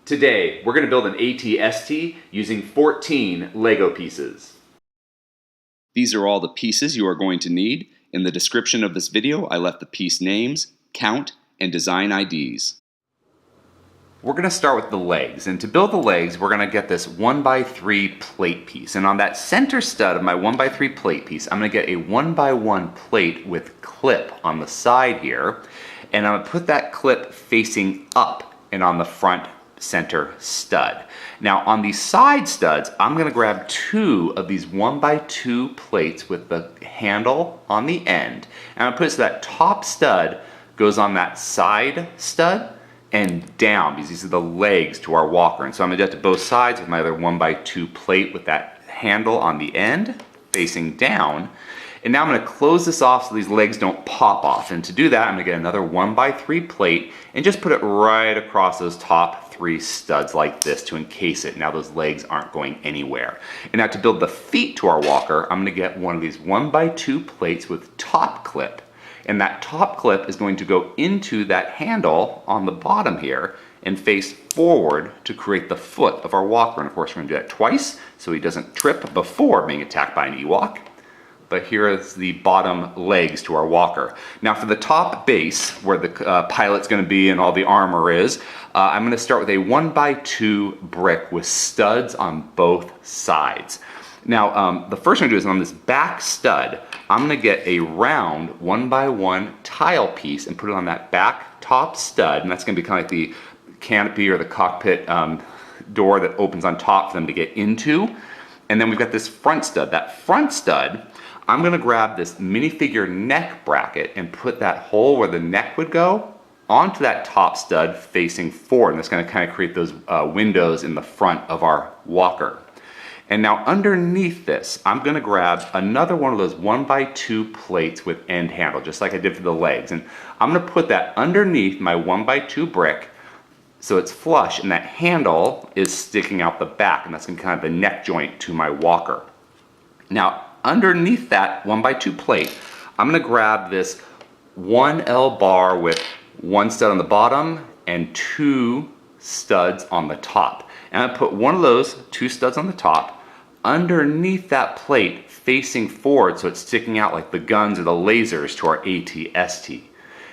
Today, we're going to build an AT-ST using 14 Lego pieces. These are all the pieces you are going to need. In the description of this video, I left the piece names, count, and design IDs. We're going to start with the legs, and to build the legs, we're going to get this 1x3 plate piece. And on that center stud of my 1x3 plate piece, I'm going to get a 1x1 plate with clip on the side here, and I'm going to put that clip facing up and on the front center stud. Now on these side studs, I'm going to grab two of these 1x2 plates with the handle on the end, and I'm going to put it so that top stud goes on that side stud and down, because these are the legs to our walker. And so I'm going to do that to both sides with my other 1x2 plate with that handle on the end facing down. And now I'm going to close this off so these legs don't pop off. And to do that, I'm going to get another 1x3 plate and just put it right across those top three studs like this to encase it. Now those legs aren't going anywhere. And now to build the feet to our walker, I'm going to get one of these 1x2 plates with top clip. And that top clip is going to go into that handle on the bottom here and face forward to create the foot of our walker. And of course, we're going to do that twice so he doesn't trip before being attacked by an Ewok. But here is the bottom legs to our walker. Now for the top base, where the pilot's going to be and all the armor is, I'm going to start with a 1x2 brick with studs on both sides. Now the first thing I'm going to do is on this back stud, I'm going to get a round 1x1 tile piece and put it on that back top stud, and that's going to be kind of like the canopy or the cockpit door that opens on top for them to get into. And then we've got this front stud. That front stud, I'm going to grab this minifigure neck bracket and put that hole where the neck would go onto that top stud facing forward. And that's going to kind of create those windows in the front of our walker. And now underneath this, I'm going to grab another one of those 1x2 plates with end handle, just like I did for the legs. And I'm going to put that underneath my 1x2 brick so it's flush, and that handle is sticking out the back, and that's going to be kind of the neck joint to my walker. Now, underneath that 1x2 plate, I'm going to grab this 1L bar with one stud on the bottom and two studs on the top. And I put one of those two studs on the top underneath that plate facing forward so it's sticking out like the guns or the lasers to our AT-ST.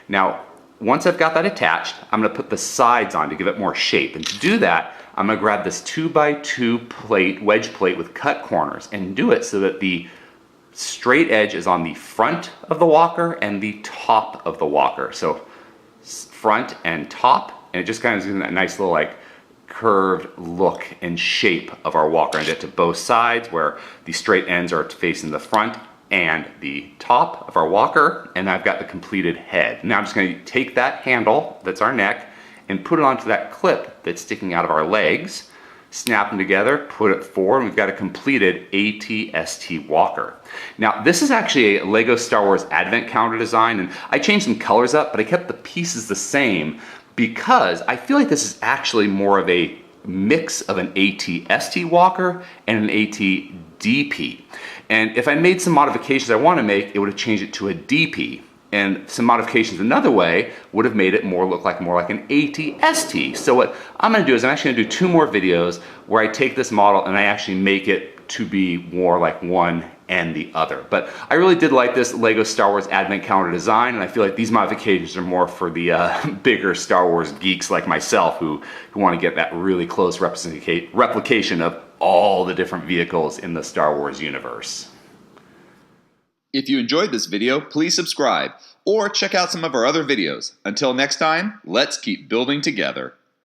Now, once I've got that attached, I'm going to put the sides on to give it more shape. And to do that, I'm going to grab this 2x2 plate, wedge plate with cut corners, and do it so that the straight edge is on the front of the walker and the top of the walker. So front and top, and it just kind of gives that nice little like curved look and shape of our walker. I did it to both sides where the straight ends are facing the front and the top of our walker, and I've got the completed head. Now I'm just going to take that handle, that's our neck, and put it onto that clip that's sticking out of our legs, snap them together, put it forward, and we've got a completed AT-ST walker. Now this is actually a Lego Star Wars Advent Calendar design, and I changed some colors up, but I kept the pieces the same because I feel like this is actually more of a mix of an AT-ST walker and an AT-DP. And if I made some modifications I want to make, it would have changed it to a DP. And some modifications another way would have made it look more like an AT-ST. So what I'm going to do is I'm actually going to do two more videos where I take this model and I actually make it to be more like one and the other. But I really did like this Lego Star Wars Advent Calendar design, and I feel like these modifications are more for the bigger Star Wars geeks like myself who want to get that really close replication of all the different vehicles in the Star Wars universe. If you enjoyed this video, please subscribe or check out some of our other videos. Until next time, let's keep building together.